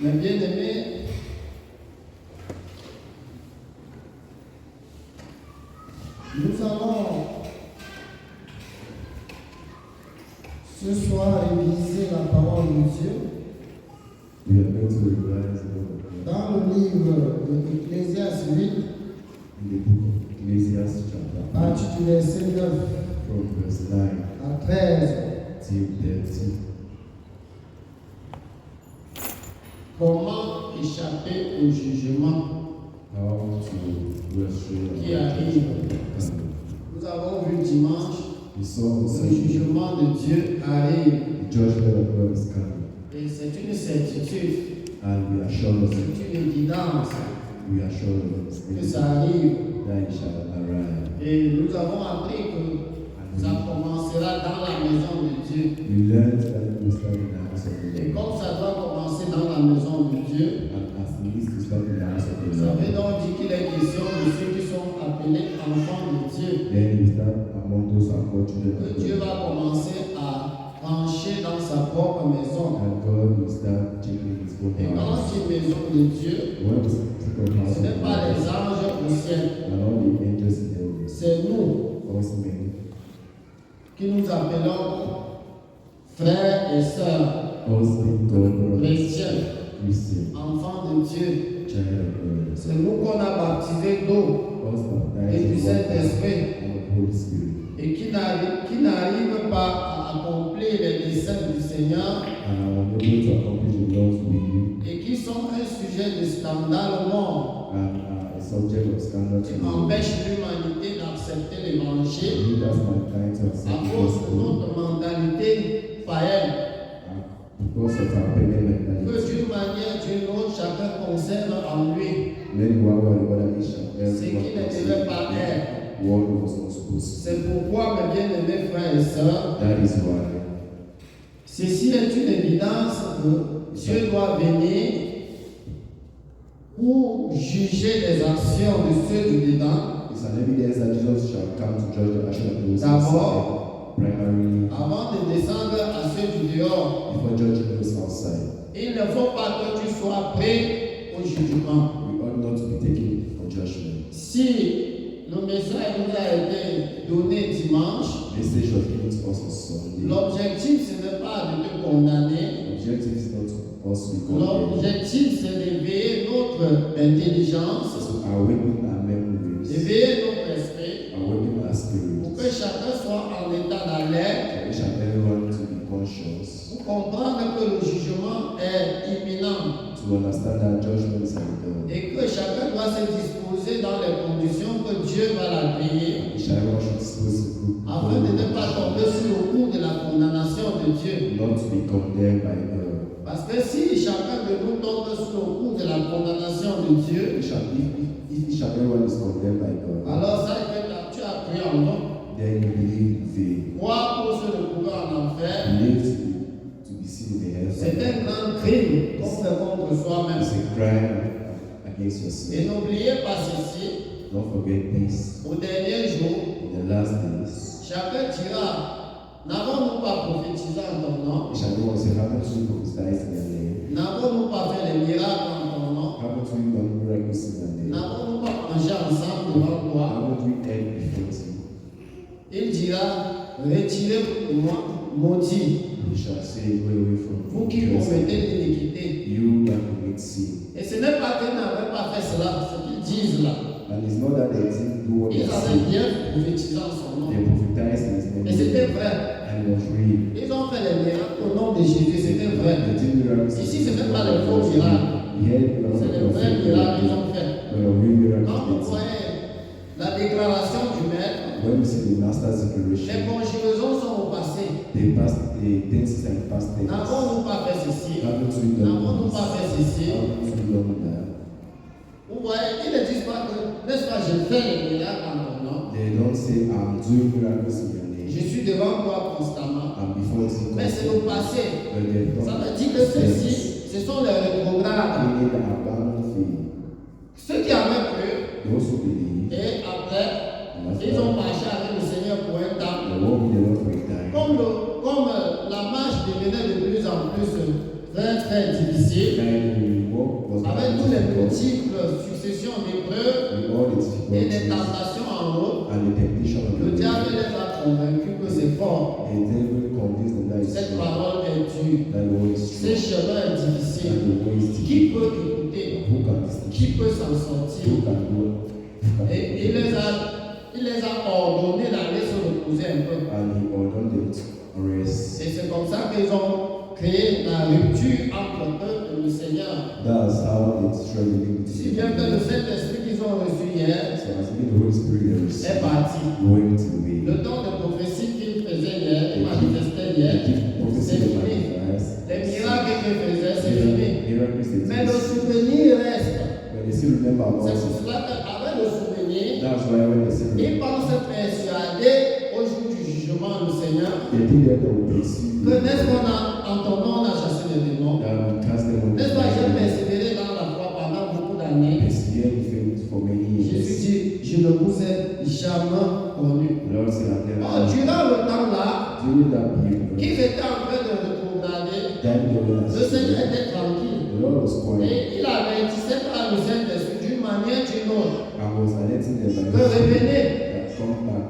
Mes bien-aimés, nous allons ce soir réviser la parole de Dieu We are going to revise the word of God dans le livre de Ecclésiaste 8, in the book of Ecclesiastes chapter à partir du verset 9 from verse 9 à 13. till 30. Comment échapper au jugement How to restrain qui our arrive. judgment. Nous avons vu dimanche, We saw the le Sunday, jugement de Dieu arrive the judgment of God is coming, et c'est une certitude, and we are sure of it. c'est une évidence We are sure of que it. ça arrive. That it shall arrive. Et nous avons appris que ça commencera dans la maison de Dieu. We learned that it will start in the house of the Et Lord, comme ça doit commencer dans la maison de Dieu, and as it needs to start in the house of the ça veut Lord, donc dire qu'il est question de ceux qui sont appelés enfants de Dieu. then we start among those who are called children Que of Dieu God. va commencer à trancher dans sa propre maison. And God will start changing his own Et quand on house. dit maison de Dieu, When we speak of house ce n'est of pas God, les anges au ciel, and all the angels in heaven, c'est nous also men, qui nous appelons frères et sœurs, also God, brothers, chrétiens, Christians, enfants de Dieu. child of God, C'est nous qu'on a baptisé d'eau us et baptized du in water Saint-Esprit and of Holy Spirit, et qui n'arrivent pas à accomplir les desseins du Seigneur and are unable to accomplish the Lord's will, et qui sont un sujet de scandale au monde, and are a subject of scandal to qui the world. empêchent l'humanité d'accepter l'évangile He does mankind to accept à the cause de gospel, notre mentalité païenne. and because of our pagan Que mentality. d'une manière ou d'une autre, chacun conserve en lui Many one way or the other, each and ce qui every ne devait pas être. what was not supposed to. C'est pourquoi, mes bien-aimés frères et sœurs, That is why ceci est une évidence que Dieu doit venir pour juger les actions de ceux du dedans, it's an evidence that Jesus shall come to judge the action of those D'abord, inside, primarily avant de descendre à ceux du dehors. before judging those outside. Il ne faut pas que tu sois prêt au jugement. We ought not to be taken for judgment. Si le message nous a été donné dimanche, Message was given to us on Sunday. l'objectif ce n'est pas de te condamner. Objective is not for us to be condemned, L'objectif c'est d'éveiller notre intelligence, to awaken our memories, d'éveiller notre esprit, awaken our pour que spirits, chacun soit en état d'alerte, for each and everyone to be conscious, pour comprendre que le jugement est imminent to understand that judgment is at the door. et que chacun doit se disposer dans les conditions que Dieu va l'accueillir, Each and everyone should dispose the good, afin de ne pas tomber sous le coup de la condamnation de Dieu. not to be condemned by God. Parce que si chacun de nous tombe sous le coup de la condamnation de Dieu, If each and everyone is condemned by God, alors ça veut dire que tu as cru en vain. then you believe in vain. Croire pour se retrouver en enfer, Believe to be seen in the c'est heaven. un grand crime qu'on fait contre soi-même. It's a crime against Et yourself. n'oubliez pas ceci, Don't forget this. au dernier jour, In the last days, chacun dira, n'avons-nous pas prophétisé en ton nom? each and everyone say, haven't you prophesied in your name? N'avons-nous pas fait les miracles en ton nom? Haven't you done miracles in your name? N'avons-nous pas mangé ensemble devant toi? Haven't we ate before you? Il dira, retirez-vous de moi, maudit, You shall say, go away from vous qui me. commettez l'iniquité. You that commit sin. Et ce n'est pas qu'ils n'avaient pas fait cela, ce qu'ils disent là. And it's not that they didn't do what they Ils avaient said. bien prophétisé en son nom. They prophesied in his name. Et c'était vrai. And it was real. Ils ont fait les miracles au nom de Jésus, c'était vrai. They did miracles. Ici, ce n'est pas les faux miracles. C'est les vrais miracles qu'ils ont fait. But a real miracle. Quand vous voyez la déclaration du maître, When we see the master's les declaration, conjugaisons sont au passé. the tenses and past tense. N'avons-nous pas fait ceci? Haven't we done N'avons-nous this? pas fait ceci? Haven't we done that? Vous voyez, ils ne disent pas que, n'est-ce pas, je fais les miracles en ton nom. They don't say, I'm doing miracles in your name. Je suis devant toi constamment. And before it's in Mais c'est au passé. But they Ça don't veut dire que ceux-ci, ce sont les rétrogrades. meaning the abandoned faith. Ceux qui avaient cru, Those who believe, et après, and after ils ont marché avec le Seigneur pour un temps. they walk with the Lord for a time. Comme la marche devenait de plus en plus très difficile, And the work was avec tous les difficult, multiples successions d'épreuves with all the et des difficulties tentations en route. and the temptation of Le the diable devil. les a convaincus que c'est fort. And they will convince them that it's Cette true, parole est dure. that the way is Ce true, chemin est difficile. and the way is Qui difficult. peut écouter? Who can listen? Qui peut s'en Who sortir? can do it? Who can Et il les a ordonné d'aller se reposer un peu. And he ordered them to rest. Et c'est comme ça qu'ils ont créé la rupture entre eux et le Seigneur. That's how it's struggling with Si bien que le Saint-Esprit qu'ils ont reçu hier So as the Holy Spirit is est parti. going to be Le don de prophétie qu'il faisait hier, il manifestait hier, c'est fini. Les miracles qu'il faisait, c'est fini. Mais le souvenir reste. When they still remember about C'est it, pour cela qu'avec le souvenir, that's why when they still ils remember, pensent persuader au jour du jugement le Seigneur they think that they will perceive que n'est-ce qu'on a en ton nom on a chassé les démons. that will cast them on N'est-ce pas, j'ai persévéré dans la foi pendant beaucoup d'années. persevere in faith for many Jésus years. dit, je ne vous ai jamais connu. The Lord said, I've never Oh, durant le temps-là, during that period, qu'ils étaient en train de regarder, that they were le Seigneur était tranquille. the Lord was quiet Et il avertissait par le Saint-Esprit d'une manière ou d'une autre and was alerting them by que revenez, that come back.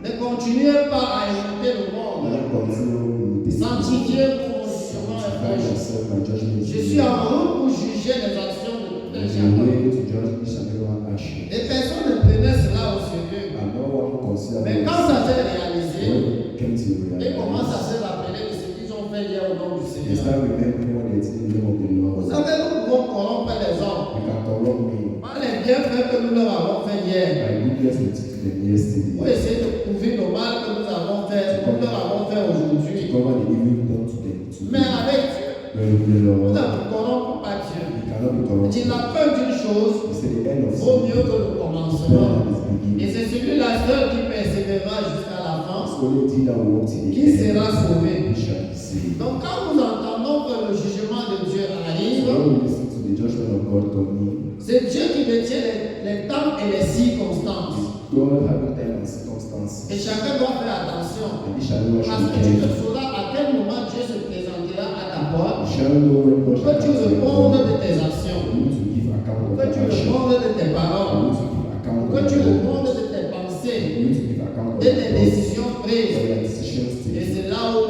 ne continuez pas à imiter le monde. Let continue in Sanctifiez pour le jugement et sanctify proche. yourself by judgment. Je suis en route pour juger les actions de tout un There's a chacun. way to judge each and every one action. Et personne ne prenait cela au sérieux. And no one will consider Mais quand ça s'est réalisé, when it came to ils commencent à realize. se rappeler de ce qu'ils ont fait hier au nom du They Seigneur. start remembering what they did in the name of the Vous Lord. savez, nous pouvons corrompre les hommes You can corrupt me par les bienfaits que nous leur avons fait hier. by goodness we did to them yesterday. Pour essayer de prouver le mal que nous avons fait, que nous leur avons fait To aujourd'hui. cover the evil done to them Mais today. avec Dieu, But with the nous Lord, ne corrompons pas Dieu. we cannot be Il dit corrupted. la fin d'une chose He said the end of vaut sin mieux que le better commencement. than its Et beginning. c'est celui-là seul qui persévérera jusqu'à la fin It's only he that will walk to the qui sera end, sauvé. he shall be saved. Donc quand nous entendons que le jugement de Dieu So arrive, when we listen to the judgment of God coming, c'est Dieu qui détient les temps et les circonstances. God having time and circumstances, Et chacun doit faire attention. and he shall know what Parce shall que tu ne be. sauras à quel moment Dieu se présentera à ta You porte shall know when God pour shall que tu come to your répondes door. de tes actions, For you to give account pour of que your tu action. répondes de tes For paroles, you to give account pour of que tu your répondes words. de tes For pensées you to give account of et your des thoughts, décisions for prises. your decisions Et taken. c'est là où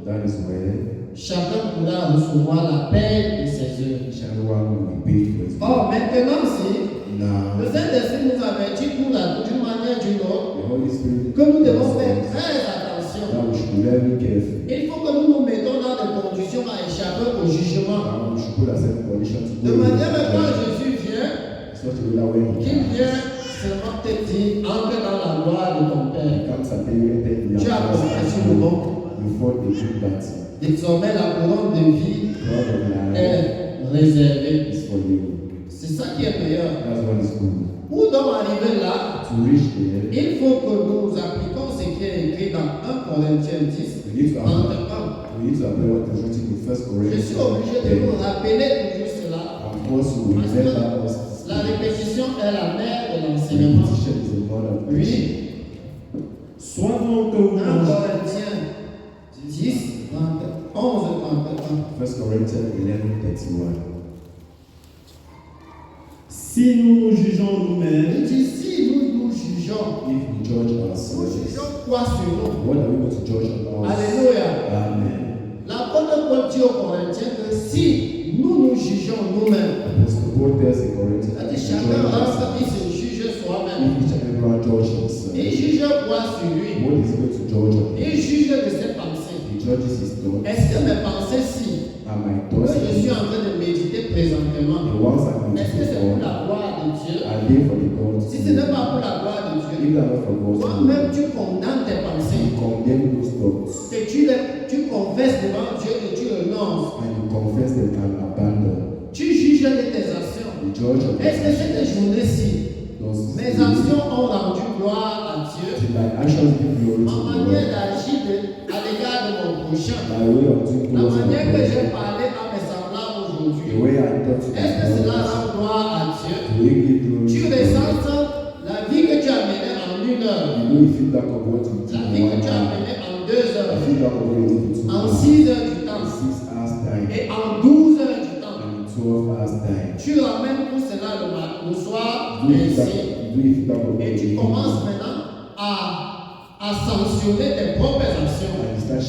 That is where chacun pourra recevoir la paix de ses œuvres. each and every one will be paid for his Or, work. maintenant, si Now, le Saint-Esprit nous avertit d'une manière ou d'une autre the Holy Spirit que nous devons faire tells us très attention. that we should be very careful. Il faut que nous nous mettons dans des conditions à échapper au jugement. Now, we should put ourselves in condition to De go manière que quand judgment. Jésus vient, Such a way that when he qu'il comes, vient seulement te dire, entre dans la gloire de ton he Père. comes and tell you anything Tu as compris le bon. before they do that. Désormais, la couronne de vie God of life est réservée. is for you. C'est ça qui est meilleur. That's what is good. Pour donc arriver là, To reach there, il faut que nous appliquions ce qui est écrit dans 1 Corinthiens 10, we need to entre apply, 1. we need to apply what is written in 1 Je suis Corinthians obligé de 10. vous rappeler toujours cela. And also, we Parce remember us. que la répétition est la mère de l'enseignement. Repetition is the mother of preaching. Oui, Soit donc que vous 1 mangez, Corinthiens 10, 11, 31. 1 Corinthians 11:31. si nous nous jugeons nous-mêmes, Il dit si nous nous jugeons, If we judge nous ourselves, jugeons quoi sur nous? what are we going to judge about? Alléluia. Amen. L'apôtre Paul dit aux Corinthiens que si nous nous jugeons nous-mêmes, Apostle Paul tells the Corinthians, c'est-à-dire if we chacun judge rentre, ourselves, il se juge soi-même. if each and every one judge himself, Il juge quoi sur lui? what is he going to judge on? Il juge de ses pensées. He judges his thoughts Est-ce que mes pensées-ci, and my que thoughts, je suis en train de méditer présentement, the ones I'm est-ce que going c'est to pour for, la gloire de Dieu? are they for the God? Si ce n'est pas pour la gloire de Dieu, If they are not for God's toi-même will, tu condamnes tes pensées, you condemn those thoughts que tu confesses devant Dieu et tu renonces. and you confess them and abandon. Tu juges de tes actions. The judge of Est-ce que the cette journée-ci, does mes actions ont rendu gloire à Dieu? Did my actions give glory to Ma the manière Lord? d'agir à l'égard de mon prochain, My way of doing la towards my manière que j'ai brother, parlé à mes semblables the aujourd'hui, way I talk to est-ce que my cela brothers, rend gloire à Dieu? do we give glory Tu to God? ressens la vie que tu as menée en 1 heure, You know the feedback of what you do la in vie que 1 tu as hour, menée en 2 the heures, feedback of what you did in 2 en hours, 6 heures du temps. in 6 hours time. Et Two of us died. Tu ramènes tout cela le soir, Do it ainsi, that et tu commences maintenant à sanctionner tes propres actions. And you start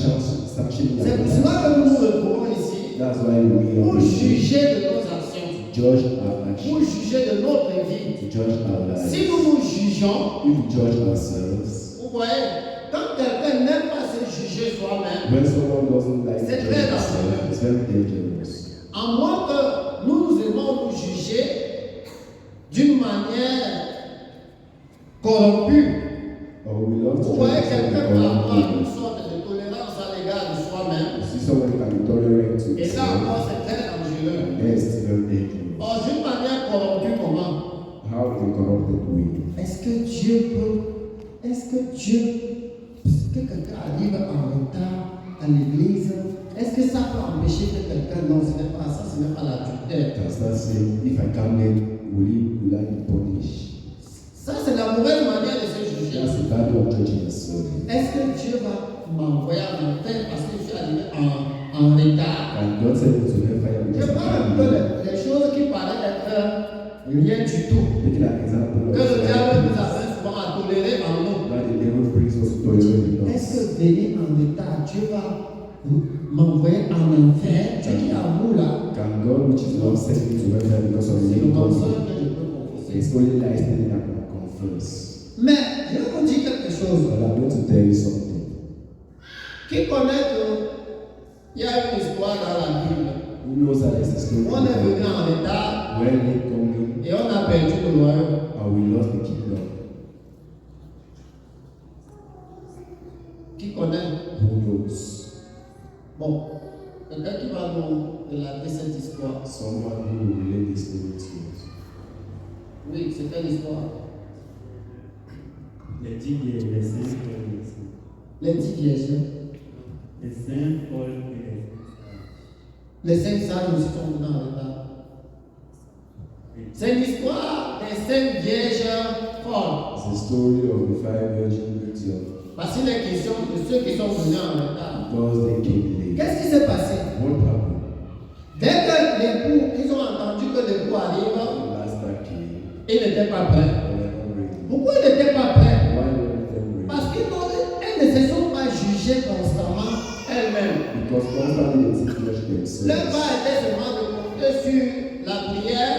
sanctioning C'est pour your cela que nous nous actions. retrouvons ici That's why we pour are juger de nos actions, judge our pour actions, juger de notre vie. to judge our lives. Si nous nous jugeons, If we judge ourselves, vous voyez, quand quelqu'un n'aime pas se juger soi-même, when someone doesn't like to C'est judge très himself, it's very dangerous. à moins que nous aimons nous juger d'une manière corrompue, Or we love to vous voyez judge quelqu'un someone qui avoir une correctly. sorte de tolérance à l'égard de soi-même, You see someone who can be tolerant to et là himself, encore c'est très dangereux. yes, it's very dangerous. Or, d'une manière corrompue, comment? How is a corrupted way? Est-ce que Dieu peut, est-ce que quelqu'un arrive en retard à l'église, est-ce que ça peut empêcher que quelqu'un, non, ce n'est pas ça, ce n'est pas l'adultère. Does that say, if I come late, will I be punished? Ça, c'est la mauvaise manière de se juger. That's the value of judging yourself. Est-ce que Dieu va m'envoyer en enfer parce que je suis arrivé en retard? And God sent me to hellfire Je because I prends un came peu late. les choses qui paraissent être rien du tout, Taking an example que of le diable nous that, amène souvent à tolérer en nous. the devil brings us to tolerate Est-ce us. que venir en retard, Dieu va m'envoyer en enfer? Dieu qui est en vous là, Can God, which is love, send me to hellfire because of c'est me? le mensonge que je peux confesser. It's only lies that I can confess. Mais je vais vous dire quelque chose. But I'm going to tell you something. Qui connaît qu'il y a une histoire dans la Bible? Who knows that there's a story On est venu en retard when they come et on a perdu le royaume. and we lost the kingdom? Qui connaît? Who knows? Bon, quelqu'un qui va nous relater cette histoire. Someone who will relate this story to us. Oui, c'est quelle histoire? Les 10 vierges, les 5 Paul, Les 10 vierges. les 5 Paul et Les 5 sages aussi sont venus en retard. C'est l'histoire des 5 vierges folles. It's the story of the five virgin virgins Voici les questions de ceux qui sont venus en retard. because they came late. Qu'est-ce qui s'est passé? What happened? Dès que l'époux, ils ont entendu que l'époux arrive, The master came. ils n'étaient pas prêts. They were not ready. Pourquoi ils n'étaient pas prêts? Why weren't they ready? Parce qu'elles ne se sont pas jugées constamment elles-mêmes. Because constantly they seek judge Leur themselves. pas était seulement de compter sur la prière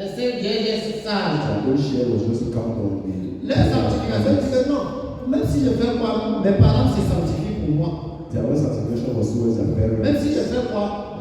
de ces vieilles sages. Their own share was just to count on the Leur sanctification dit que non, même si je fais quoi, mes parents se sanctifient pour moi. Their own sanctification was towards their parents. Même si je fais quoi,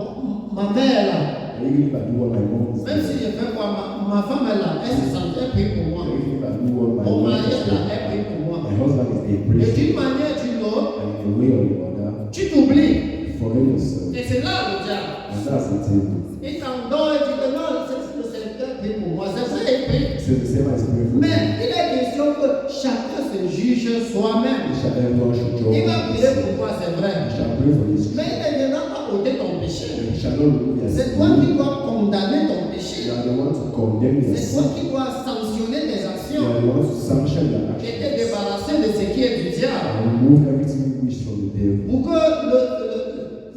ma mère est là. And even if I do what my mom is Même si je fais quoi, ma femme est là, elle se sanctifie, elle prie pour moi. and even if I do what my Mon wife mari is est là, doing, elle prie pour moi. my husband is a Et priest. d'une manière ou d'une autre, And in a way or the other, tu t'oublies. you forget yourself. Et c'est là le diable. And that's the thing. Il t'endort et dit que non, c'est le Seigneur prie pour moi. C'est vrai, il prie. So the same as praying for Mais il est question que chacun se juge soi-même. everyone should join. Il va prier pour toi, c'est You vrai. shall pray for this. Mais il ne viendra pas ôter ton péché. You shall not remove your C'est sin. toi qui dois condamner ton You péché. are the one to condemn your C'est toi sin. qui dois sanctionner tes You actions are the one to sanction your et action. te débarrasser de ce qui est du diable. And remove everything which is from the devil. Pour que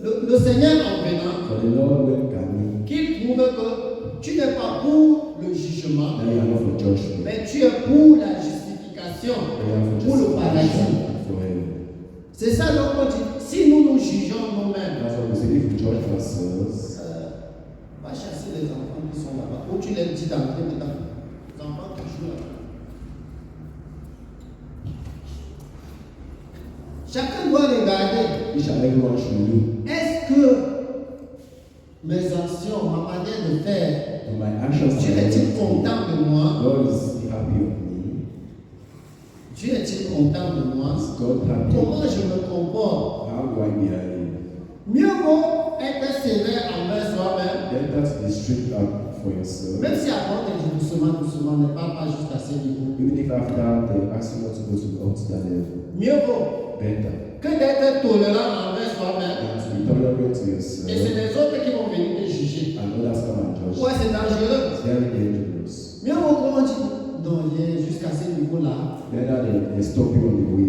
le Seigneur en venant, For the Lord when coming, qu'il trouve que tu n'es pas pour le jugement, that you are not for judgment. mais tu es pour la justification, But you are for pour le paradis. justification and for heaven. C'est ça donc on dit, si nous nous jugeons nous-mêmes, That's why we say if we judge ourselves, va chasser les enfants qui sont là-bas, ou tu les dis d'entrer dedans. Les enfants qui jouent là-bas. Chacun doit regarder, each and everyone should look. est-ce que mes actions, ma manière de faire, And my actions Dieu are est-il right. content de moi? God is happy of me. Dieu est-il content de moi? Is God happy? Comment je me comporte? How do I behave? Mieux vaut être sévère envers soi-même, Better to be strict up for yourself. même si après on te dit doucement, doucement, ne parle pas jusqu'à ce niveau. Even if after they ask you not to go up to that level. Mieux vaut Better que d'être tolérant envers soi-même. than to be tolerant to Et c'est yourself les autres qui vont venir te juger. and others come and judge. Ouais, c'est dangereux. It's very dangerous. Mieux vaut qu'on dit, non, viens jusqu'à ce niveau-là, Better they stop you on the way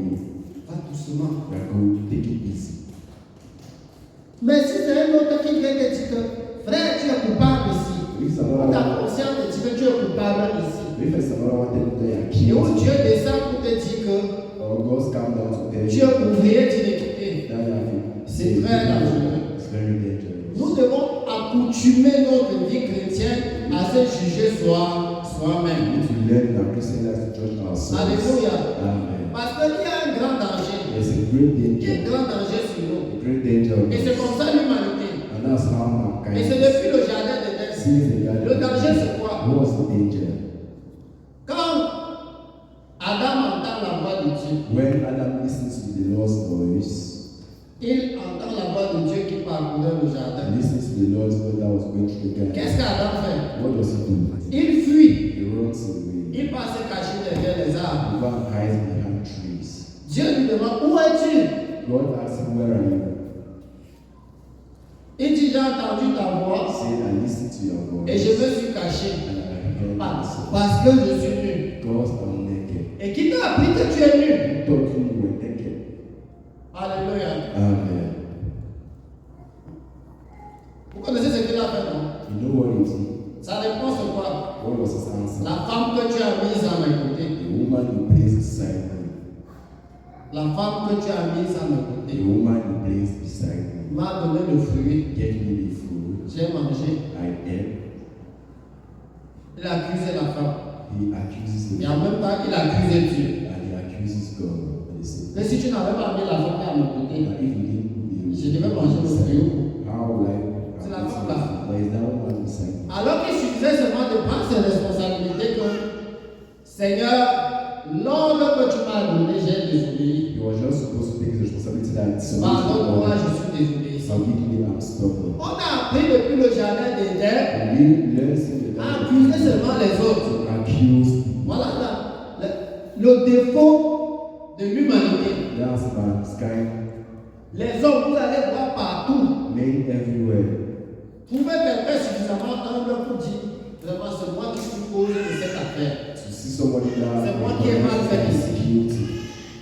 va doucement. and go take it easy. Mais si c'est un autre qui vient te dire que, frère, tu es coupable ici, it's Où another tu as one, conscience de dire que tu es coupable ici. if it's another one, then they are Et où accused. Dieu descend pour te dire que Or God's come down to tell tu you es ouvrier d'une équité. that you have to C'est très dangereux. It's very dangerous. Nous devons accoutumer notre vie chrétienne à se juger We soi-même. need to learn our Christian life to judge ourselves. Alléluia. Amen. Parce qu'il y a un grand danger. There's a great Il y a un danger. grand danger sur nous. A great danger. Et c'est comme ça l'humanité. And that's how mankind Et c'est depuis le jardin d'Éden. sees the garden. Le danger, c'est quoi? What's the danger? Quand Adam entend la voix de Dieu, When Adam listens to the Lord's voice, il entend la voix de Dieu qui parcourait le he jardin. listens to the Lord's voice that was going through the garden. Qu'est-ce qu'Adam fait? What does he do? Il fuit. He runs away. Il passe se cacher derrière les arbres. He goes and hides behind trees. Dieu lui demande, où es-tu? God asks him, where are you? Il dit, j'ai entendu ta He voix said, I listen to your voice. et je me suis caché And I heard myself. parce que je suis nu. Because I'm naked. Et qui t'a appris que tu es nu? Who taught you you were naked? Alléluia. Amen. Vous connaissez ce qu'il a fait, non? You know what he did? Sa réponse c'est quoi? What was his answer? La femme que tu as mise à mes côtés. The woman you placed beside me. La femme que tu as mise à mes The côtés woman you placed beside me. m'a donné le fruit. Gave me the food. J'ai mangé. I ate. Il a accusé la femme. He accuses Et the en même temps, il a accusé Dieu. and he accuses God. And he says, Mais si tu n'avais pas mis la femme à mes côtés, if you didn't put je devais manger le fruit. how will I? C'est la femme là. There is that woman beside me. Alors qu'il suffisait seulement de prendre ses responsabilités que Seigneur, l'ordre que tu m'as donné, j'ai désobéi. He was just supposed to take his responsibility that Pardonne-moi, so je suis désobéissant. forgive me, I'm stubborn. On a appris depuis le jardin d'Éden And we learn in the à accuser seulement les autres. to accuse people. Voilà le défaut de l'humanité. That's mankind. Les hommes, vous allez voir partout. Men everywhere. Trouvez quelqu'un suffisamment humble pour dire vraiment c'est moi qui suis cause de cette affaire. To see somebody that C'est moi qui ai mal fait is ici. guilty.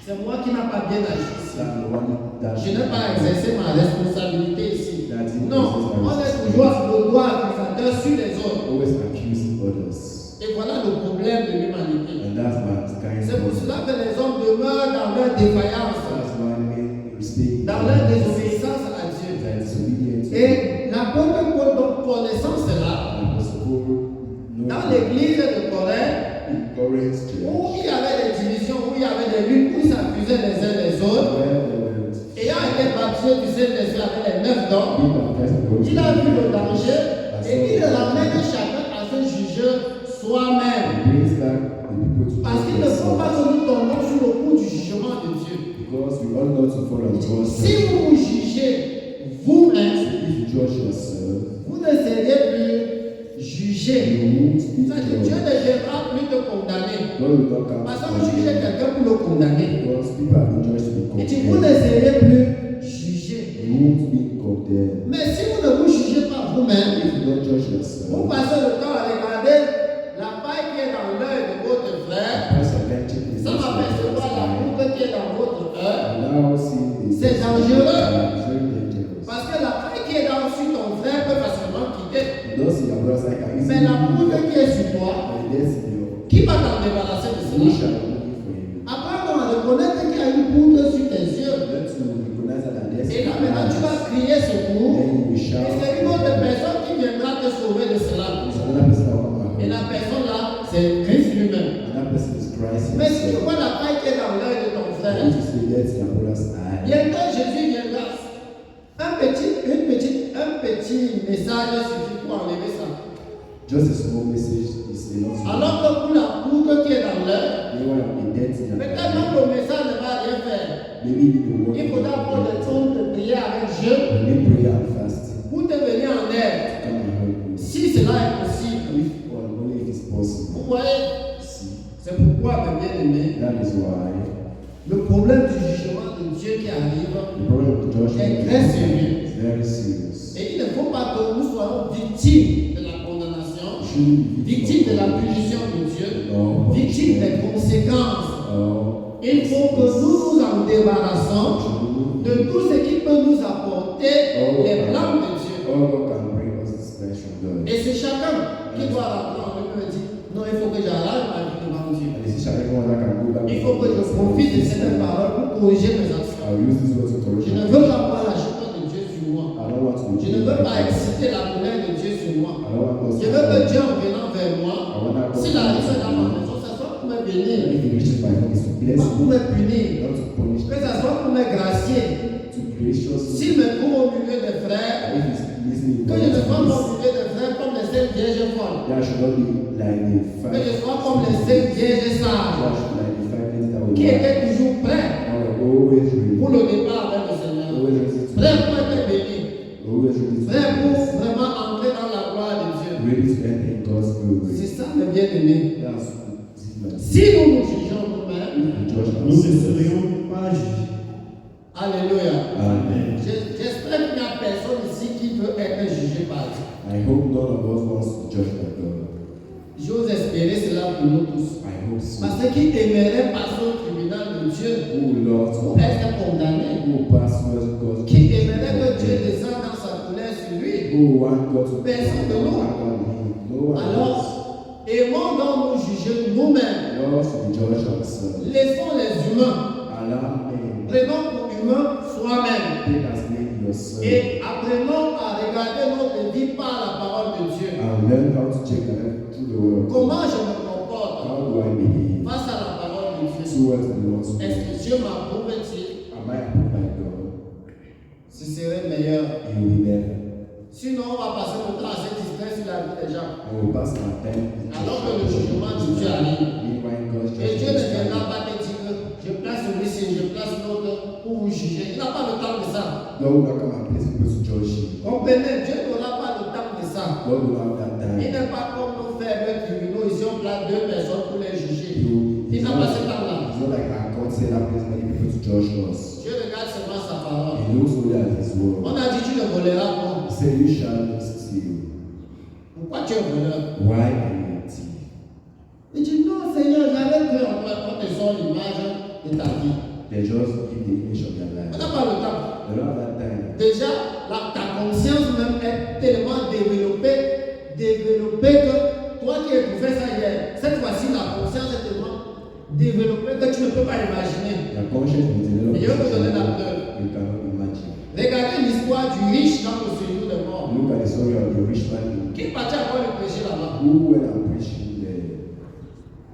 C'est moi qui n'ai pas bien agi ici. That the one that Je n'ai pas exercé ma responsabilité ici. That he Non, on est exerced toujours le droit accusateur sur les autres. always accusing others. Et voilà le problème de l'humanité. And that's mankind. C'est pour cela que les hommes demeurent dans leur défaillance, That's why men stay dans leur désobéissance à Dieu. that disobedient to Et l'apôtre Paul, donc connaissant cela, God. Was supposed dans l'église de Corinthe, in Corinth church, où il y avait des divisions, où il y avait des luttes, où ils s'accusaient les uns les autres, where they were ayant été baptisé du Saint-Esprit avec les 9 dons, being baptized in Holy il a vu le Spirit, danger et il ramène chacun à se juger soi-même. He brings back the people to Parce qu'il ne faut pas que nous tombions sur le coup du jugement de Dieu. because we all know to follow God's Si vous vous jugez vous-même, If you judge yourself, vous ne serez plus jugé. you won't be C'est-à-dire Dieu judged. ne devra plus te condamner. God will not come Parce to que vous jugez judge quelqu'un pour le condamner. because people have been judged to be Et puis vous ne condemned. serez plus jugé. You won't be condemned. Mais si vous ne vous jugez pas vous-même, If you don't judge vous yourself, passez le temps à regarder la paille qui est dans l'œil de votre frère, pass attention to sans apercevoir la poutre qui est dans votre œil. now see C'est dangereux. It's very dangerous. Parce que la paille qui est dans sur ton frère peut facilement quitter. You don't see your brother like I Mais la poutre qui est sur toi, and there's your qui va t'en débarrasser de who cela? shall be for you. Apprends à reconnaître qu'il y a une poutre sur tes yeux. Let to recognize that there's Et là maintenant tu vas crier secours. then you will Et shout. c'est une autre personne qui viendra te sauver de cela. There's another person that will come Et out. la personne là, c'est Christ lui-même. Another person is Christ Mais si tu himself. vois la paille qui est dans l'œil de ton frère, If you see that's your brother's eye, bientôt Jésus viendra. Un petit message suffit pour enlever ça. just a small message is enough. Alors que pour la poutre qui est dans l'œil, You want to be dead in your peut-être même le message ne va rien faire. Maybe you need to work. Il faudra prendre le temps de prier avec jeûne You need prayer and fasting. pour te venir en aide. Come and help you. Si cela est possible. If or only if it's possible. Vous voyez, See, c'est pourquoi, mes bien-aimés, that is why le problème du jugement de Dieu qui arrive, the problem of the judgment est très sérieux. is very serious. Et il ne faut pas que nous soyons victimes de la condamnation, You shouldn't be victimes de la punition de Dieu, or victimes des conséquences. or Il faut que nous nous en débarrassons de tout ce qui peut nous apporter les blâmes de Dieu. all God can bring us is flesh from God. Et c'est chacun. dois rentrer en lui me dit, non, il faut que j'arrête ma vie devant Dieu. And you see, everyone that can go back. Il faut que je profite de cette parole pour corriger mes actions. I'll use this word to correct Je ne my veux pas voir la chute de Dieu sur moi. I don't want to. Je ne veux pas exciter la colère de Dieu sur moi. I don't want to. Je veux que Dieu en venant vers moi, I want to. s'il arrive dans ma maison, ça soit pour me bénir, If he reaches my home, is to bless pas pour me, me punir, not to punish que me, ça soit pour me gracier. to gracious me. S'il me trouve au milieu des frères, If he's listening, que je ne sois pas au milieu des frères comme les sept vierges folles, that should not be like the que je five. sois comme les sept vierges sages, That should like the 5 minutes that we qui want. étaient toujours prêts Now we're always ready. pour le départ avec le Seigneur, Always ready to. prêts pour être bénis, Always ready to. prêts pour vraiment entrer dans la gloire de Dieu. Ready to enter God's glory. C'est ça le bien-aimé. That's it. Si nous nous jugeons nous-mêmes, The judge Nous ne has. serions pas jugés. alléluia. Amen. J'espère qu'il n'y a personne ici qui veut être jugé par Dieu. I hope none of us wants to judge by God. J'ose espérer cela pour nous tous. I hope so. Parce qu'il aimerait passer au tribunal de Dieu Who loves pour God? être condamné. Who pass towards God? Qui aimerait que Dieu descende dans sa colère sur lui. Who want God to Personne de nous. act on him? No one else. Alors, aimons donc nous juger nous-mêmes. Lord should judge ourselves. Laissons les humains. Allow men. Prenons pour humains soi-même. Take as men yourself. Et apprenons à regarder notre vie par la parole de Dieu. And learn how to check life through the word. Comment je me comporte How do I behave face à la parole de Dieu? towards the Lord's Est-ce word? que Dieu m'approuve-t-il? Am I approved by God? Ce serait meilleur. He will be better. Sinon, on va passer le temps à se distraire sur la vie des gens. I will pass my time. Alors que le jugement de Dieu arrive. Meanwhile, God's Et Dieu ne judgment is viendra coming. pas te dire que je place celui-ci, je place l'autre pour vous juger. Il n'a pas le temps de ça. God will not come and place people to judge you. Comprenez, Dieu n'aura pas le temps de ça. God will have that Il time. n'est pas comme nos faibles tribunaux, ici on place deux personnes pour les juger. Il He's n'a not, pas ce temps-là. it's not like our God said that place many people to judge us. Dieu regarde seulement sa parole. He looks only at His word. On a dit tu ne voleras pas. He said, "You shall not steal." Pourquoi tu es voleur? Why are you a thief? Il dit non Seigneur, j'avais cru en toi, on te sort l'image de ta vie. They just give the image of their On life. n'a pas le temps. They don't have that time. Déjà, ta conscience même est tellement développée que toi qui as fait ça hier, cette fois-ci la conscience est tellement développée que tu ne peux pas imaginer. Your conscience will develop. Et je vais vous donner la preuve. You cannot imagine. Regardez l'histoire du riche dans le séjour des morts. Look at the story of the rich man Qui partit à voir le péché là-bas? who went and preached there.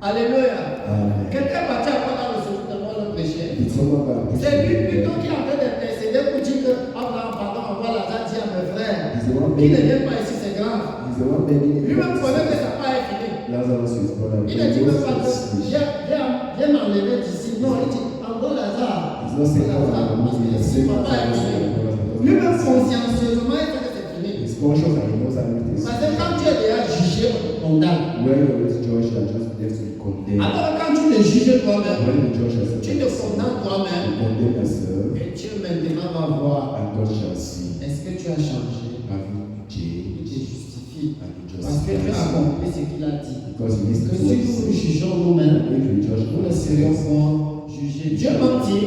Alléluia. Amen. Quelqu'un partit à voir dans le séjour des morts le péché. Did someone go and preach C'est lui there? plutôt qui est en train d'intercéder pour dire que Abraham, pardon, envoie Lazare dire à mes frères He's the one qui ne begging. viennent pas ici, c'est grave. He's the one begging. Lui-même connaît que ça n'a pas fini. Lazarus, his brother. Il ne dit même pas que He's viens m'enlever d'ici. Non, il dit envoie Lazare. not saying that Lazare, I'm parce que the ici, same papa est fini. as Lui-même consciencieusement, il fait que c'est fini. He's conscious and he knows everything. Parce que quand tu es déjà jugé, on te condamne. When you always judge, you are just left to be condemned. Alors quand tu te juges toi-même, When you judge yourself, tu te condamnes you toi-même. condemn yourself, Et Dieu maintenant va voir. and God shall see. Est-ce que tu as changé? Have you Il changed? te justifie. And you Parce que tu as justify. accompli ce qu'il a dit. Because you listen Que to what si he nous nous says. jugeons nous-mêmes, If you judge nous ne serions yourself, pas jugés. Dieu mentit.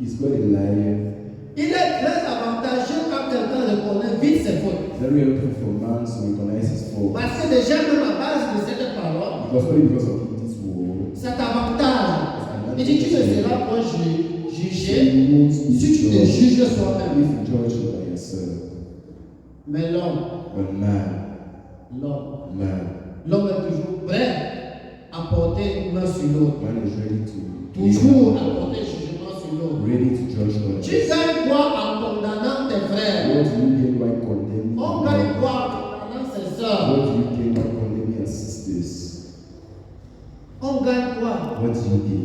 he's God a liar. Il est très avantageux quand quelqu'un reconnaît vite ses fautes. Very helpful for man to recognize his fault. Parce que déjà, même à base de cette parole, Because only because of this word, c'est avantage. Il dit tu ne seras pas jugé you won't be si tu te judged juges if toi-même. you judge by yourself. Mais l'homme But man, est toujours prêt à porter une main sur l'autre. man is ready to Toujours à porter jugement sur l'autre. ready to judge others. Tu gagnes quoi en condamnant tes frères? What do you gain by condemning? On others? gagne quoi en condamnant ses soeurs? What do you gain by condemning your sisters? On gagne quoi? What do you gain?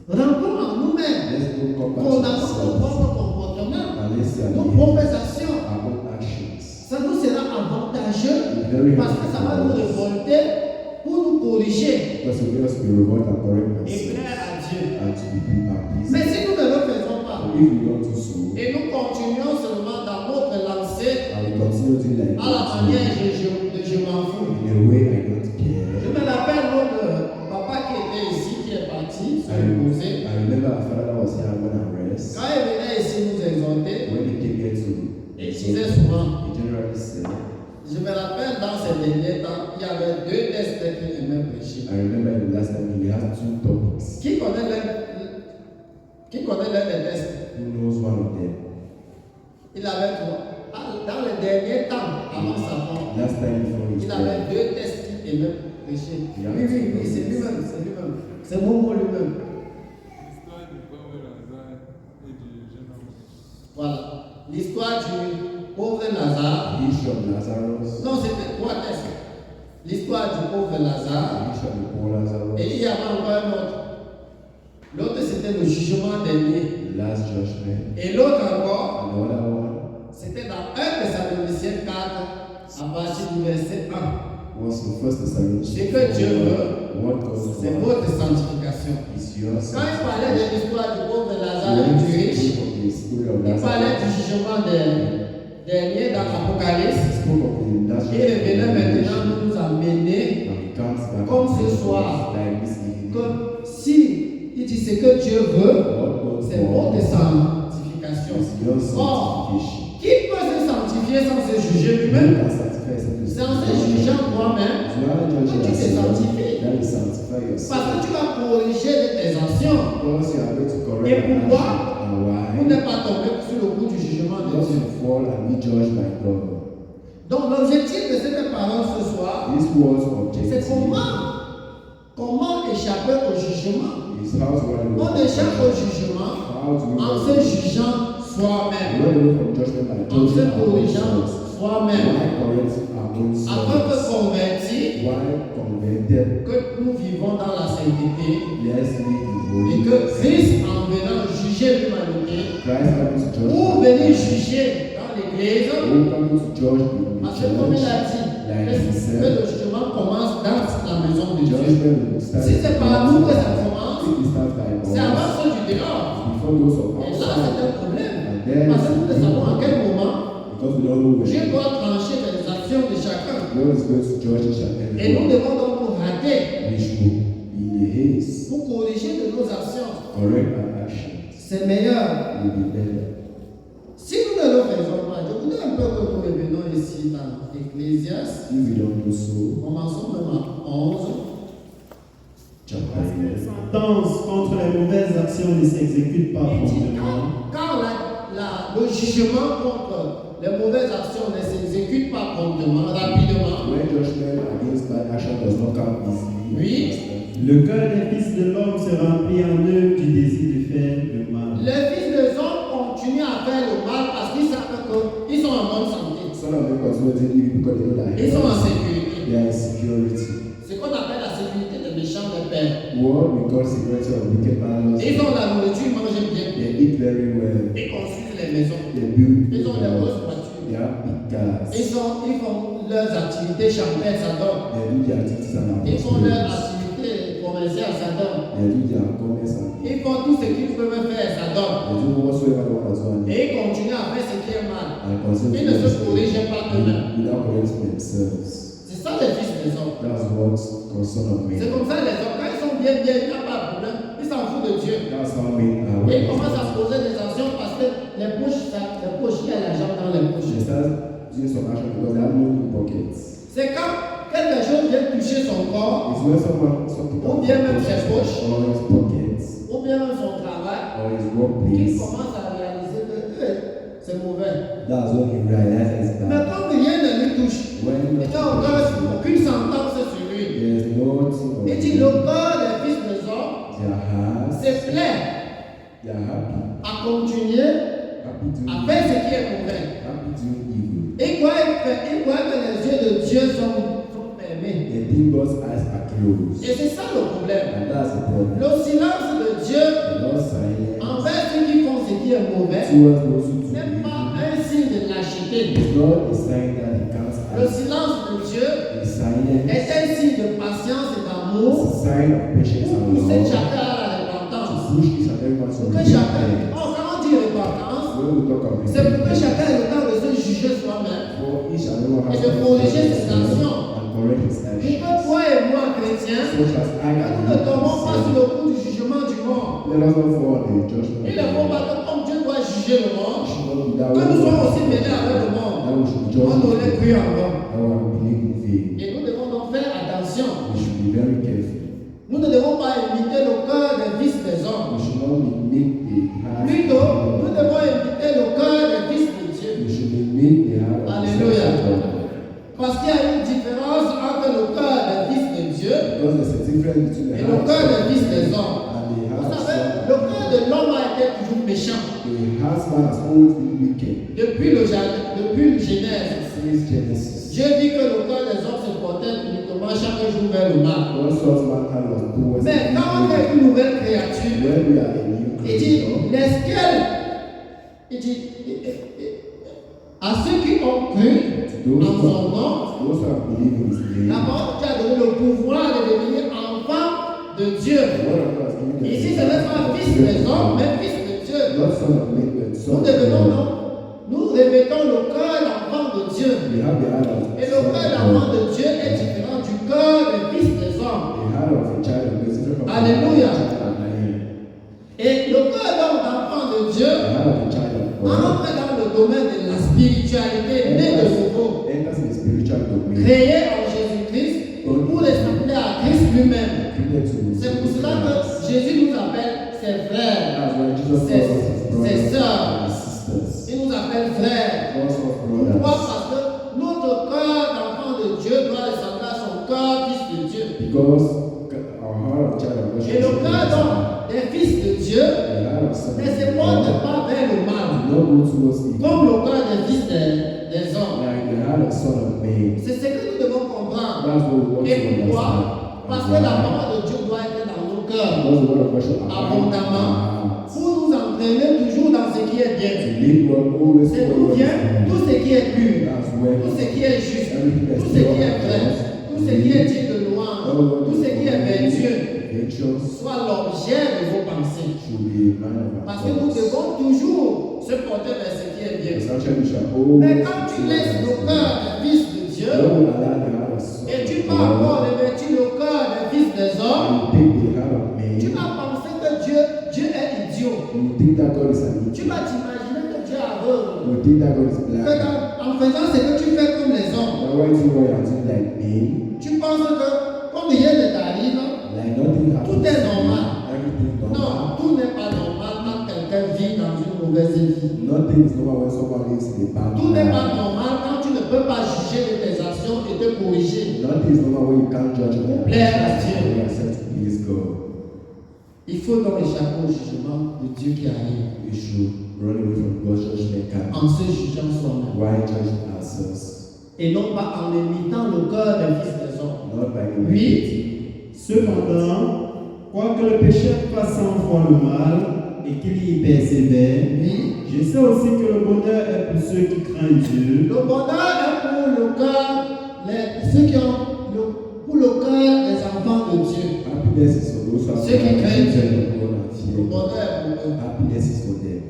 Rentrons en nous-mêmes. Let's not come back to Condamnons nos ourselves propres comportements, and let's see nos our propres actions. own actions. Ça nous sera avantageux Very parce que ça va nous révolter pour nous corriger Because we must be revolt and correct et ourselves plaire à Dieu. and to be pleased. Mais si nous ne le faisons pas So if we don't do so, et nous continuons seulement dans notre lancée and we continue doing like à la this, manière je m'en fous. in a way I don't Je care. me rappelle notre papa qui était ici, qui est parti, se reposer. I remember our father that was here when I rest. Quand il venait ici nous exhorter, When he came here to il disait souvent, he generally said, je me rappelle dans ces derniers temps, il y avait 2 textes qu'il aimait prêcher. I remember the last time we had 2 topics. Qui connaît l'un des textes? Who knows one of them? Il avait 3. Dans les derniers temps, avant sa mort, Last time before his il death, avait 2 textes qu'il aimait prêcher. Oui, c'est lui-même, c'est lui-même. C'est Momo lui-même. L'histoire du pauvre Lazare et du jeune homme. Voilà. L'histoire du pauvre Lazare. the issue of Lazarus, Non, c'était 3 textes. L'histoire du pauvre Lazare. the issue of the poor Lazarus, Et il y avait encore un autre. L'autre, c'était le jugement dernier. the last judgment, Et l'autre encore, and the other one c'était dans 1 Thessaloniciens 4, à partir du verset 1. was in 1 Thessalonians. Ce que Dieu veut, What God c'est wants votre sanctification. is your Quand il parlait de l'histoire du pauvre Lazare et When du he riche, spoke of the story of il parlait du Lazarus, jugement dernier dans he l'Apocalypse. spoke of the last Et il venait maintenant judgment. nous amener And he comes back comme and ce says, soir, like this evening, que si il dit ce que Dieu veut, what God c'est votre wants sanctification. is your Or, sanctification. qui peut se sanctifier sans se juger You lui-même? can sanctify yourself. C'est en se jugeant toi-même You are judging que tu te yourself. sanctifies. That is sanctify Parce yourself. que tu vas corriger de tes actions Because you are going to Et correct an pourquoi? action. And why? pour ne pas tomber sur le coup du jugement de Because Dieu. you fall and be judged by God. Donc, l'objectif de cette parole ce soir, This was c'est objective. comment échapper au jugement. Is how to run On away échappe from au jugement How to en run se away jugeant soi-même, from judgment by en se judging our own corrigeant selves. soi-même, Why correct our own afin que selves? convertis Why converted? que nous vivons dans la sainteté Yes, we et do. que Christ, en venant juger l'humanité, Christ coming to judge. ou venir juger dans l'église, Who coming to judge the parce que comme il a church? dit, Like he que said, le jugement commence dans la maison de Dieu. judgment will start. Si c'est par nous que ça commence, If it starts by c'est us, avant ceux du dehors. before those of Et là, outside, c'est un problème. and then Parce que nous ne savons à quel moment because we don't know when Dieu doit trancher les actions de chacun. God is going to judge each and every Et nous one. devons donc nous rater We should be in haste, pour corriger de nos actions. correct our actions. C'est meilleur. Will be better. Si nous ne le faisons pas, je voudrais un peu que nous revenons ici dans Ecclésiaste. If we don't do so, Commençons même à 11. chapter 11. Sentence contre les mauvaises actions ne s'exécute pas Il dit promptement. quand le jugement contre les mauvaises actions ne s'exécute pas promptement, rapidement, When judgment against bad action does not come easily, Oui. Le cœur des fils de l'homme se remplit en eux du désir de faire le mal. les fils des hommes continuent à faire le mal parce qu'ils savent qu'ils sont en bonne santé. some of them continue to live because they know that Ils sont en they sécurité. are in security. Ce qu'on appelle la sécurité des méchants des pères. What we call security of wicked man, Ils ont la nourriture, ils mangent bien. they eat very well, Ils construisent les maisons. they build Ils ont des houses, grosses voitures. they have big cars, Ils font leurs activités champêtres, ça donne. they do their activities and Ils font leurs activities, activités commerciales, ça donne. they do their commerce and Ils font tout ce qu'ils peuvent faire, ça donne. they do whatsoever they want as well. Et ils continuent à faire ce qui est mal. And consider Ils ne se corrigent pas eux-mêmes. without correcting themselves. C'est ça les fils des hommes. That's what concern of C'est men. comme ça les hommes, quand ils sont bien, il n'y a pas de problème. Ils s'en foutent de Dieu. That's how men are. Et ils commencent à se poser des actions parce que les poches, il y a l'argent dans les They poches. start doing some action because they have money in pockets. C'est quand quelque chose vient toucher son corps, It's when some people Ou bien même ses poches. or his pockets ou bien même son travail, or his qu'il workplace. commence à réaliser que c'est mauvais. That's when he realizes Mais that comme rien ne lui touche, when il n'y a aucune sentence sur lui. there's nothing of Il dit le cœur des fils des hommes their hearts, se plaît they are happy, à continuer happy doing à faire ce qui est mauvais. happy doing evil. Il croit que les yeux de Dieu sont fermés. They think God's eyes are closed. Et c'est ça le problème. And that's the problem. Le silence de Dieu The Lord's silence envers ceux qui font ce qui est mauvais towards those who do n'est pas evil un signe de lâcheté. is not a sign that he can't Le act. silence de Dieu The silence est un signe de patience et is d'amour a sign of patience pour and pousser love chacun à la to repentance. push each and everyone to Pour que repent. chacun, quand on dit repentance, When we talk of c'est pour que repentance, chacun ait le temps de se juger soi-même. for each and everyone has Et de to corriger ses himself actions. and correct his Pour actions. que toi et moi, chrétiens, Such as I que am nous ne tombons pas sur myself. le coup du jugement du monde. Let us not fall in the judgment Il ne of faut God. pas que comme Dieu doit juger le monde, We should not be that que nous way. soyons aussi mêlés avec le That monde. we should On judge aurait the cru en vain. that one be Nous ne devons pas imiter le cœur des fils des hommes. We should not mimic the heart Plutôt, of nous God. devons imiter le cœur des fils de Dieu. We should mimic the heart of the Alléluia. sons of God. Parce qu'il y a une différence entre le cœur des fils de Dieu Because there's a difference between the et le heart cœur of des fils des God hommes. and the Vous heart of savez, God. le cœur de l'homme a été toujours méchant. The husband has always been wicked Depuis le Genèse, since Genesis. Dieu dit que le cœur des hommes se portait uniquement chaque jour vers le mal. God saw mankind was towards Mais quand on evil. est une nouvelle créature, When we are a new il dit, creature, lesquels, il dit, à ceux qui ont cru en son nom, those who have believed in His la name, parole de Dieu a donné le pouvoir de devenir enfant de Dieu. the word of God has given them Ici, ce n'est pas fils des hommes, mais fils de Dieu. not son of men, but Nous son of devenons, God. non, nous revêtons le cœur d'enfant de Dieu. We have the heart of Et le son cœur of d'enfant God. de Dieu est différent du cœur des fils des hommes. The heart of a child of God is different from Alléluia. the heart of a man. Et le cœur d'enfant de Dieu The heart of a child of God entre dans le domaine de la spiritualité, né de nouveau, enters in the spiritual domain. créé en Jésus-Christ pour ressembler à Christ lui-même. Created to C'est pour cela que Jésus nous appelle ses frères. That's why Jesus Ses- calls us his brothers ses sœurs. and his sisters. Il nous appelle frères. Calls us Pourquoi? brothers. Parce que notre cœur d'enfant de Dieu doit ressembler à son cœur fils de Dieu. Because our heart of child of God Et le cœur donc des fils de Dieu the heart of son ne se of porte God pas vers le do mal, not go towards evil. comme le cœur des fils des hommes. Like the heart of son of man. C'est ce que nous devons comprendre. That's what we want to Et pourquoi? understand. Parce que la parole de Dieu doit être dans nos cœurs Because the word of God should abide in our abondamment hearts. pour nous entraîner toujours dans ce qui est To bien. lead one always C'est forward tout what bien, is tout good. ce qui est pur, That's when tout ce qui est juste, everything that's tout ce qui est pure, vrai, tout ce qui est digne de louange, tout ce qui est vertueux, virtuous soit l'objet de vos pensées. should be a man of our Parce que nous thoughts. devons toujours se porter vers ce qui est bien. Because actually we shall always Mais quand tu laisses le cœur des fils de Dieu don't allow the heart of son et tu of vas encore God revêtir le cœur des fils des hommes, and take the heart of tu man, vas penser que Dieu est idiot. you think that God is an Tu idiot. vas t'imaginer que Dieu est aveugle. You think that God is Que blind. en faisant ce que tu fais comme les hommes, Now why do you want to think like me? tu penses que comme rien ne t'arrive, Like nothing happens. Tout est normal. Everything normal. non, tout n'est pas normal quand quelqu'un vit dans une mauvaise vie. Nothing is normal when someone lives in a bad Tout n'est pas life. normal quand tu ne peux pas juger de tes actions et te corriger. Nothing is normal when you can't judge your Plaire à Dieu. actions. You accept to please God. Il faut donc échapper au jugement de Dieu qui arrive We should run away from God's judgment en camp. se jugeant soi-même. Why judge ourselves? Et non pas en imitant le cœur des fils des hommes. Not by Oui. Cependant, quoique le pécheur fasse 100 fois le mal et qu'il y persévère, Oui. je sais aussi que le bonheur est pour ceux qui craignent Dieu. Le bonheur est pour le cœur, ceux qui ont pour le cœur des enfants de Dieu. Happiness is for those who have Ceux qui craignent Dieu. God and fear Le God. bonheur est pour eux. Happiness is for them.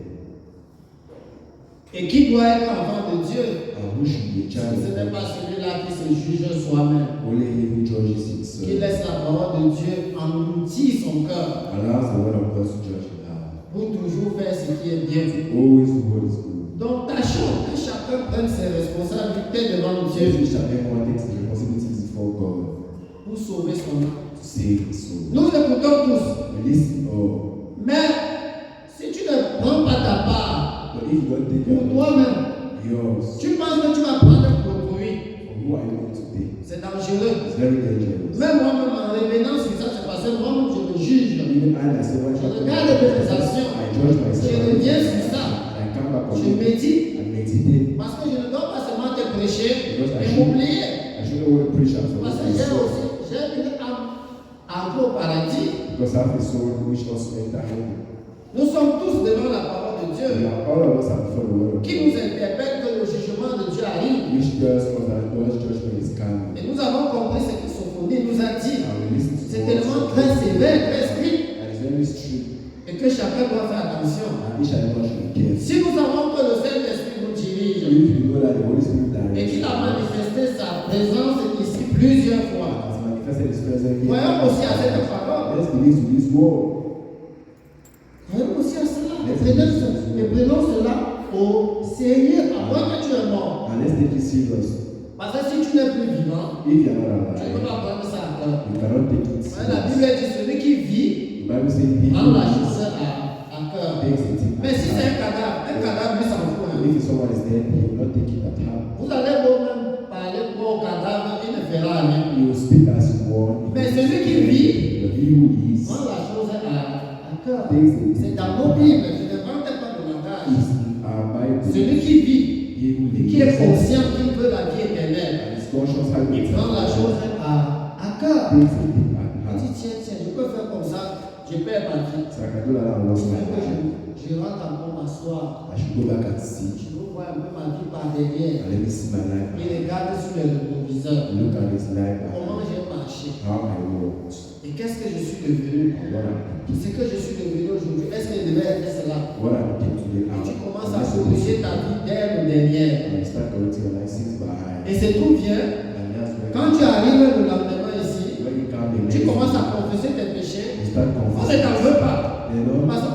Et qui doit être enfant de Dieu? And who should be a child Ce of n'est God? pas celui-là qui se juge soi-même, Only he who judges qui himself. laisse la parole de Dieu engloutir son cœur Allows the word of God to judge him out. pour toujours faire ce qui est bien. Always do what is good. Donc tâchons que chacun prenne ses responsabilités devant If Dieu each and everyone takes the responsibilities before God pour sauver son âme. to save his soul. Nous écoutons tous, We listen all. mais si tu ne prends pas ta part But if you don't take pour your toi-même, yours, tu penses que tu vas prendre pour lui, who are you going to take? c'est dangereux. It's very dangerous. Même moi-même en revenant sur ça, c'est parce que moi-même je me juge. Even I myself, when Je I regarde mes actions. I judge myself. Je reviens sur ça. And I come back on Je it médite and meditate. parce que je ne dois pas seulement te prêcher Because I et should, m'oublier. I shouldn't only preach and Parce forget que myself. j'ai une âme entrée au paradis. Because I have a soul which also enter heaven. Nous sommes tous devant la parole de We Dieu are, all of us are before the word of qui God. nous interpelle que le jugement de Dieu arrive. Which tells us that God's judgment is coming. Et nous avons compris ce que Sophonie nous a dit. And we listen to C'est the tellement word. très sévère, très strict, And it's very strict. et que chacun doit faire attention. And each and every one should be careful. Si nous savons que le Saint-Esprit nous dirige If you know that the Holy Spirit et qu'il a directs manifesté sa présence ici plusieurs fois, has manifested His presence here. voyons aussi à cette parole. Let's believe to this word. Voyons aussi à cela. Et prenons cela au sérieux avant que tu es mort. And let's take it serious. Parce que si tu n'es plus vivant, If you are not tu ne peux alive, pas prendre ça à cœur. You cannot take it Ouais, la serious. Bible dit celui qui vit The Bible says he prend la who chose à cœur. takes it Mais si at c'est un heart. cadavre lui s'en fout. Hein. If someone is dead, he will not take it at heart. Vous allez vous-même parler au cadavre, il ne fera rien. He will speak as you want. Mais celui qui vit But he who is prend la chose à cœur. takes it C'est dans nos Bibles, je ne invente pas de langage. is in our Bible. Celui qui vit He who et qui est lives conscient qu'il veut la vie éternelle, and is conscious how il it prend la chose à cœur. takes it at Il heart. dit tiens, je peux faire comme ça, je perds ma vie. So I can do that and lost my life. Je rentre encore m'asseoir. I should go back and see. Je veux voir un peu ma vie par derrière. And let me see my life. Il regarde sur le rétroviseur. Look at his life Comment and j'ai marché. how I walked. Et qu'est-ce que je suis devenu. And what I did. Ce que je suis devenu aujourd'hui, est-ce que je devais être cela? What I did today. Et tu commences à I'm corriger ta vie d'elle ou derrière. And you start correcting your life since behind. Et c'est tout bien. And that's when Quand tu arrives le lendemain ici, when you come the tu next commences à day, confesser tes péchés. you start On ne confessing. t'en veut pas. You know, Parce que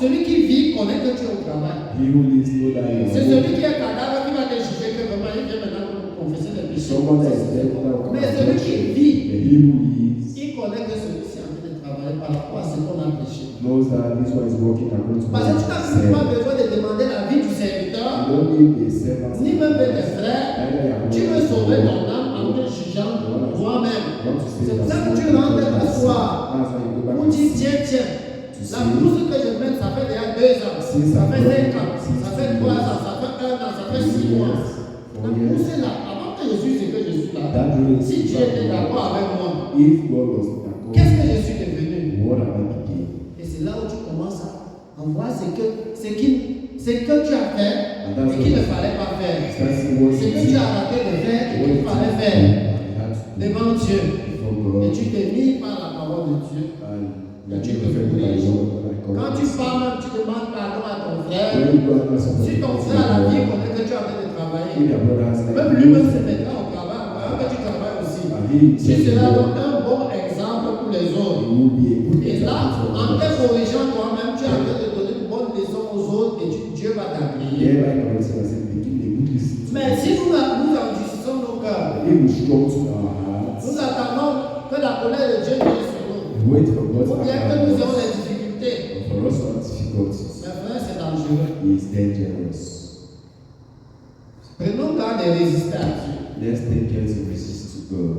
celui qui vit connaît que tu es au travail. he who lives know that you C'est are celui qui est cadavre qui va te juger que vraiment il vient maintenant pour confesser tes péchés. someone that is dead now will come Mais and celui judge qui you. vit, But he who lives il connaît que celui-ci est en train de travailler par rapport à ce qu'on a péché. knows that this one is working according to Parce what que tu n'as he même pas said. besoin de demander l'avis du You serviteur, don't need a servant. ni même de tes frères. Neither your Tu veux brothers sauver nor ton âme en te jugeant toi-même. want to C'est save pour ça que yourself. tu rentres t'asseoir. That's why you go back On and dit see. tiens, la bourse que je mène, ça fait déjà 2 ans, ça fait 5 ans, ça fait 3 ans, ça fait 1 an, ça fait 6 mois. La bourse est là, avant que je suis ce que je suis là. That really Si Dieu était d'accord avec moi, if God was d'accord, qu'est-ce que je suis devenu? what am I became? Et c'est là où tu commences à voir ce que tu as fait et qu'il ne fallait pas faire. That's what Ce que tu as raté de faire et qu'il fallait faire devant Dieu. Et tu t'es mis par la parole de Dieu. Quand tu parles, même, tu demandes pardon à ton frère. Si ton frère a la vie connaît que tu as fait de travailler, même lui-même se mettra au travail, alors que tu travailles aussi. Tu seras donc un bon exemple pour les autres. Et là, en te corrigeant toi-même, tu es en train de donner une bonne leçon aux autres et Dieu va t'appuyer. Mais si nous endurcissons nos cœurs, nous attendons que la colère de Dieu vienne sur nous. Wait for God's Ou bien que nous anger. ayons des difficultés. For us to have difficulties, Mais frère, c'est dangereux. He is dangerous. Prenons garde de résister à Dieu. Let's take care to resist to God.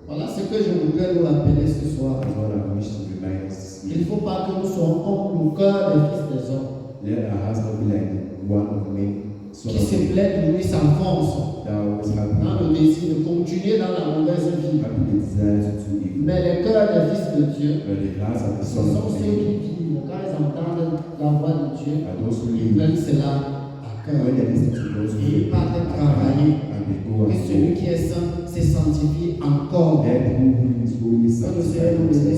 Voilà ce que je voudrais nous rappeler ce soir. That's what I wish to remind us this Il ne evening. faut pas que nous soyons comme le cœur des fils des hommes, Let our hearts not be like the one of men, son qui of se men, plaît toujours, ils s'enfoncent that always dans happy, le désir de continuer dans la mauvaise vie. happy the desire to do evil. Mais les cœurs des fils de Dieu, But the hearts of the ce sons sont of ceux men qui vivent. Quand ils entendent la voix de Dieu, are those who ils live. prennent cela à cœur. When they listen to God's Et ils word, partent travailler. and they go Que and celui go. qui est saint se sanctifie encore. Let who is holy Que le Seigneur nous sanctify